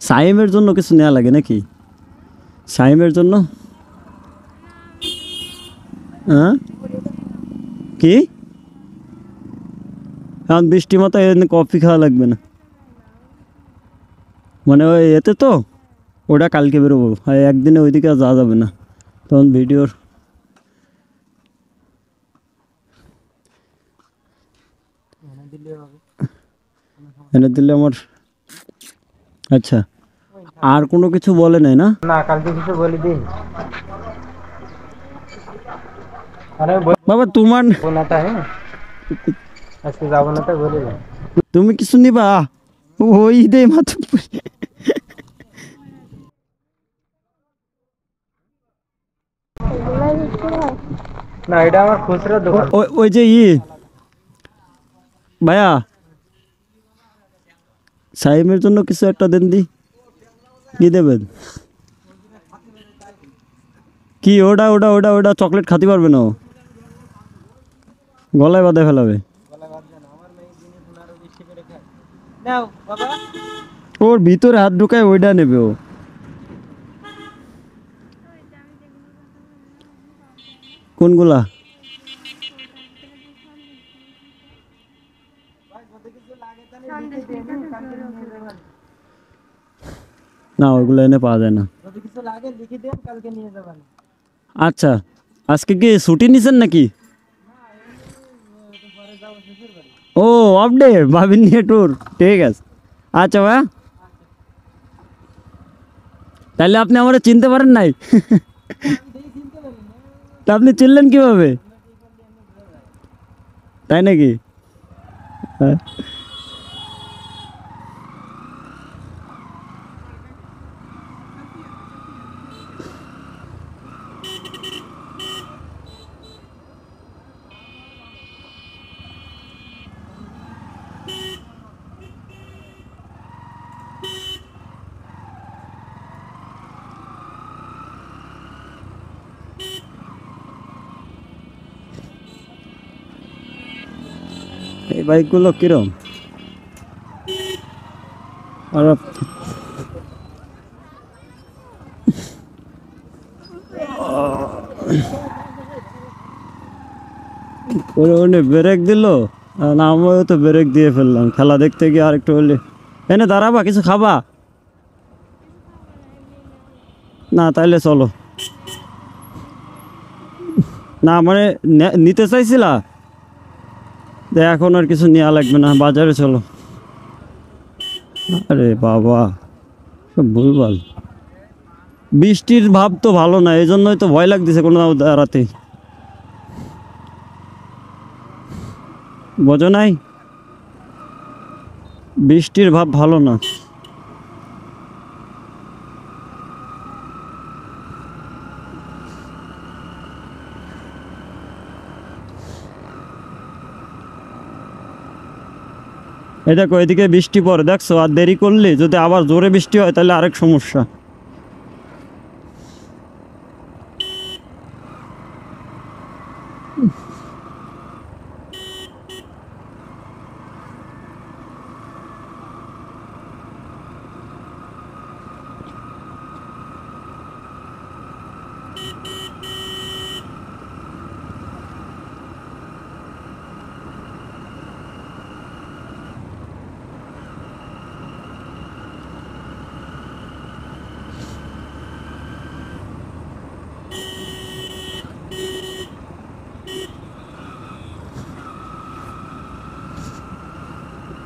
সাইমের জন্য কিছু নেওয়া লাগে নাকি? সাইমের জন্য হ্যাঁ কি এখন বৃষ্টি মতো কফি খাওয়া লাগবে না মানে ওই এতে তো ওটা কালকে বেরোবো একদিনে ওইদিকে আর যাওয়া যাবে না তখন ভিডিওর এনে দিলে আমার আচ্ছা আর কোনো কিছু বলে নাই না না কালকে কিছু বলি দিন আরে বাবা তোমার বোনাটা হ্যাঁ আজকে যাবো না তো বলে দিন তুমি কিছু নিবা ওই দে মাত্র না এটা আমার খুচরা দোকান ওই যে ভাইয়া সাইমের জন্য কিছু একটা দেন দি কি দেবেন কি ওটা ওটা ওটা ওটা চকলেট খাতে পারবে না ও গলায় বাঁধে ফেলাবে ওর ভিতরে হাত ঢুকায় ওইটা নেবে ও কোনগুলা না ওইগুলো এনে পাওয়া যায় না আচ্ছা আজকে কি ছুটি নিছেন নাকি ও আপডে ভাবিন নিয়ে ট্যুর ঠিক আছে আচ্ছা ভাইয়া তাহলে আপনি আমার চিনতে পারেন নাই তা আপনি চিনলেন কিভাবে তাই নাকি হ্যাঁ এই বাইকগুলো কিরম আর ব্রেক দিল না আমিও তো ব্রেক দিয়ে ফেললাম খেলা দেখতে গিয়ে আর একটু হলে এনে দাঁড়াবা কিছু খাবা না তাইলে চলো না মানে নিতে চাইছিলা এখন আর কিছু নেওয়া লাগবে না বাজারে চলো আরে বাবা সব ভুলভাল বৃষ্টির ভাব তো ভালো না এই জন্যই তো ভয় লাগতেছে কোনো দাঁড়াতে বোঝো নাই বৃষ্টির ভাব ভালো না এই দেখো এদিকে বৃষ্টি পড়ে দেখছো আর দেরি করলে যদি আবার জোরে বৃষ্টি হয় তাহলে আরেক সমস্যা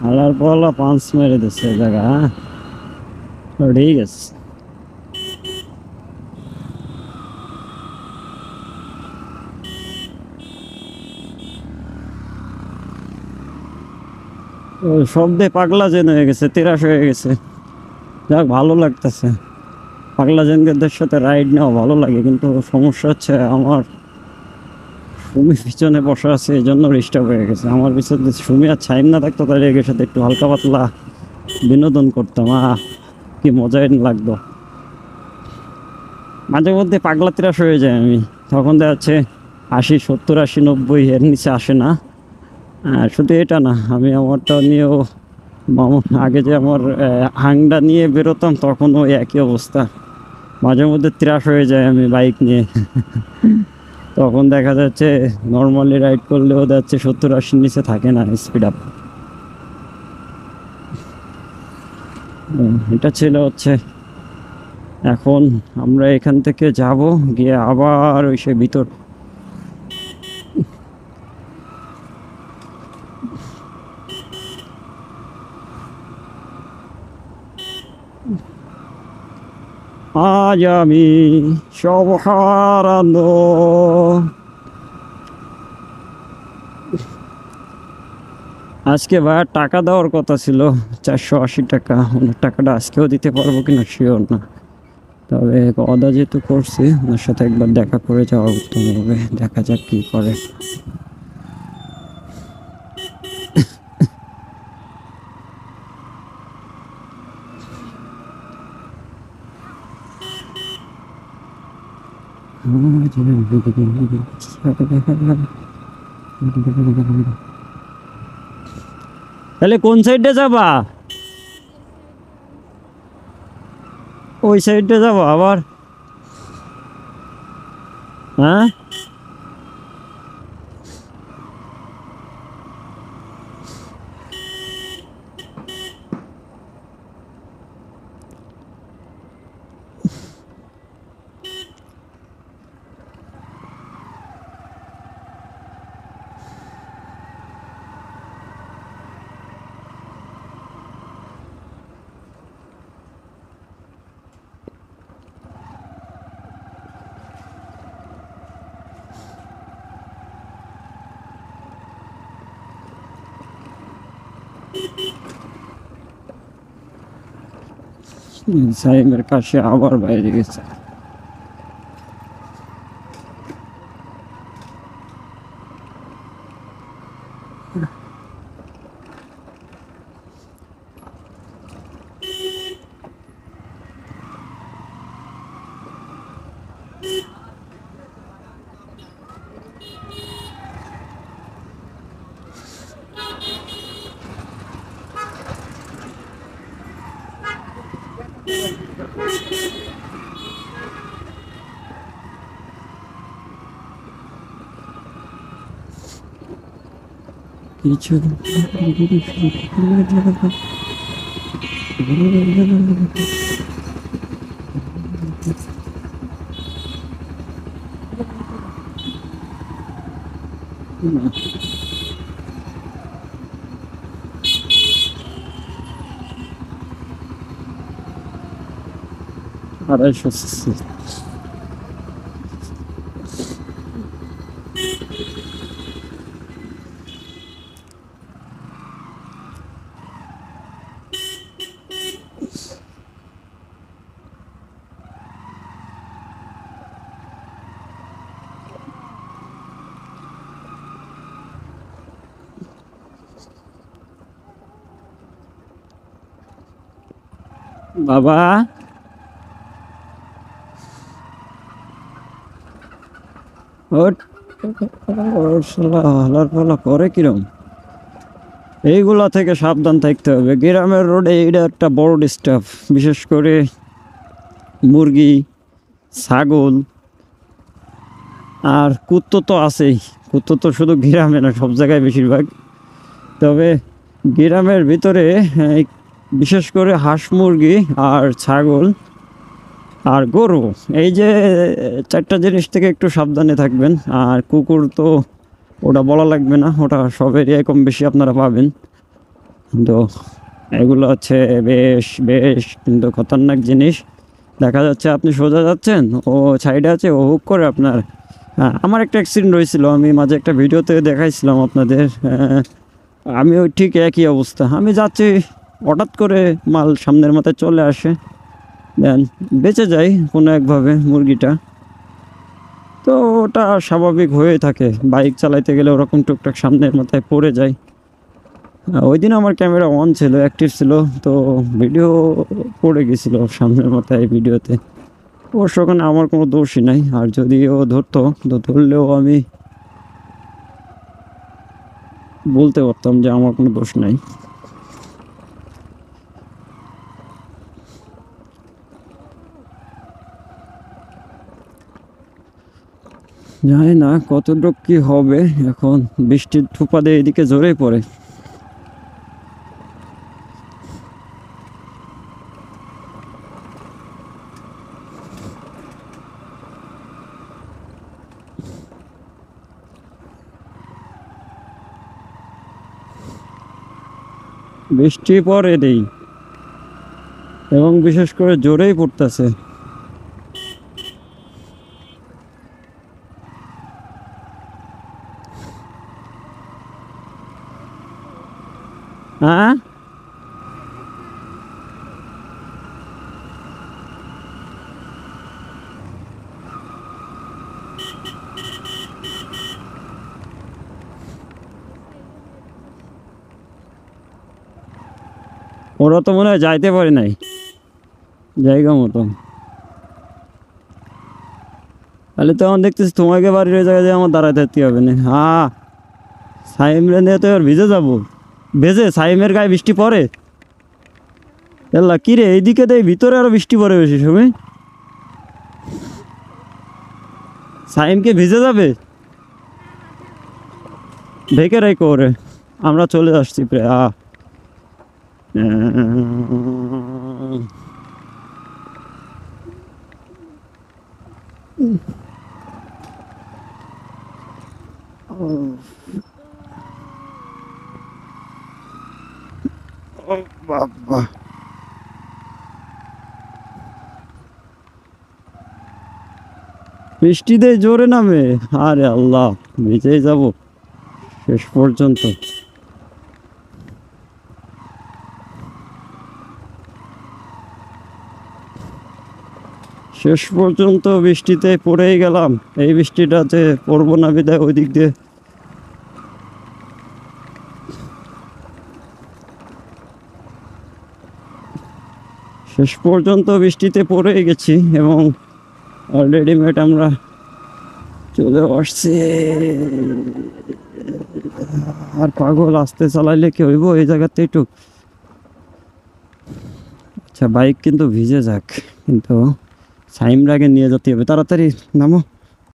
আলার পলা পাঁচ মেরে দিচ্ছে জায়গা হ্যাঁ ঠিক আছে শব্দে পাগলা জেন হয়ে গেছে তেরাস হয়ে গেছে যাক ভালো লাগতেছে পাগলা জেনদের সাথে রাইড নেওয়া ভালো লাগে কিন্তু সমস্যা হচ্ছে আমার সুমি পিছনে বসা আছে এই জন্য ডিস্টার্ব হয়ে গেছে আমার পিছনে সুমি আর ছাইম না থাকতো তাহলে এর সাথে একটু হালকা পাতলা বিনোদন করতাম কি মজাই লাগতো মাঝে মধ্যে পাগলা তিরাস হয়ে যায় আমি তখন দেখা যাচ্ছে 80 70 80 90 এর নিচে আসে না শুধু এটা না আমি আমারটা নিয়েও আগে যে আমার হাংডা নিয়ে বেরোতাম তখন ওই একই অবস্থা, মাঝে মধ্যে ত্রাস হয়ে যায় আমি বাইক নিয়ে। তখন দেখা যাচ্ছে নর্মালি রাইড করলেও যাচ্ছে 70-80 নিচে থাকে না স্পিড আপ। এটা ছিল হচ্ছে। এখন আমরা এখান থেকে যাব, গিয়ে আবার ওই সে ভিতর আজ আমি সব হারানো। আজকে ভাইয়ার টাকা দেওয়ার কথা ছিল 480 টাকা, ওনার টাকাটা আজকেও দিতে পারবো কিনা শিওর না। তবে অদা যেহেতু করছি, ওনার সাথে একবার দেখা করে যাওয়া উত্তম হবে, দেখা যাক কি করে। তাহলে কোন সাইডে যাবা? ওই সাইডে যাবো আবার? হ্যাঁ, সাইমের কাছে আবার বাইরে গেছে। কিছু আড়াইশো সিসি। বাবা, হালার পালা করে কিরম, এইগুলা থেকে সাবধান থাকতে হবে। গ্রামের রোডে এইটা একটা বড় ডিস্টার্ব, বিশেষ করে মুরগি, ছাগল আর কুত্তো তো আছেই। কুত্তো তো শুধু গ্রামে না, সব জায়গায় বেশিরভাগ। তবে গ্রামের ভিতরে বিশেষ করে হাঁস মুরগি আর ছাগল আর গরু, এই যে 4টা জিনিস থেকে একটু সাবধানে থাকবেন। আর কুকুর তো ওটা বলা লাগবে না, ওটা সব এরিয়ায় কম বেশি আপনারা পাবেন। তো এগুলো হচ্ছে বেশ বেশ কিন্তু খতরনাক জিনিস। দেখা যাচ্ছে আপনি সোজা যাচ্ছেন, ও সাইডে আছে, ও হুক করে আপনার। আমার একটা অ্যাক্সিডেন্ট হয়েছিল, আমি মাঝে একটা ভিডিওতে দেখাইছিলাম আপনাদের। আমি ওই ঠিক একই অবস্থা, আমি যাচ্ছি, হঠাৎ করে মাল সামনের মাথায় চলে আসে, দেন বেঁচে যায় কোনো একভাবে মুরগিটা। তো ওটা স্বাভাবিক হয়ে থাকে, বাইক চালাইতে গেলে ওরকম টুকটাক সামনের মাথায় পড়ে যায়। ওই দিন আমার ক্যামেরা অন ছিল, অ্যাক্টিভ ছিল, তো ভিডিও পড়ে গেছিলো সামনের মাথায় ভিডিওতে। অবশ্য ওখানে আমার কোনো দোষই নাই, আর যদি ও ধরতো তো ধরলেও আমি বলতে পারতাম যে আমার কোনো দোষ নাই। জানি না কতটুকু কি হবে এখন, বৃষ্টির থোপা দিয়ে এদিকে জোরেই পড়ে। বৃষ্টি পড়ে নেই এবং বিশেষ করে জোরেই পড়তেছে। হ্যাঁ, ওরা তো মনে হয় যাইতে পারে নাই জায়গা মতো। তাহলে তো আমার দেখতেছি তোমাকে বাড়ির ওই জায়গায় আমার দাঁড়াতে থাকতে হবে না। হ্যাঁ, সাইমরে নিয়ে তো এবার ভিজে যাবো। ভেজে সাইমের গায়ে বৃষ্টি পড়ে। এল্লা কি রে, এইদিকে তো এই ভিতরে আরো বৃষ্টি পড়ে বেশি সময়। সাইমকে ভিজে যাবে, ঢেকে রেখো ওরে। আমরা চলে আসছি প্রায়। বাবা, বৃষ্টিতে জোরে নামে। আরে আল্লাহ, ভিজেই যাব শেষ পর্যন্ত। শেষ পর্যন্ত বৃষ্টিতে পড়েই গেলাম। এই বৃষ্টিটাতে পড়বো না বিদায় ওই দিক দিয়ে। শেষ পর্যন্ত বৃষ্টিতে পড়েই গেছি এবং অলরেডি মেট আমরা চলে আসছি। আর পাগল আসতে চালাইলে কি হইব এই জায়গাতে একটু। আচ্ছা, বাইক কিন্তু ভিজে যাক, কিন্তু সাইমরাগে নিয়ে যেতে হবে। তাড়াতাড়ি নামো।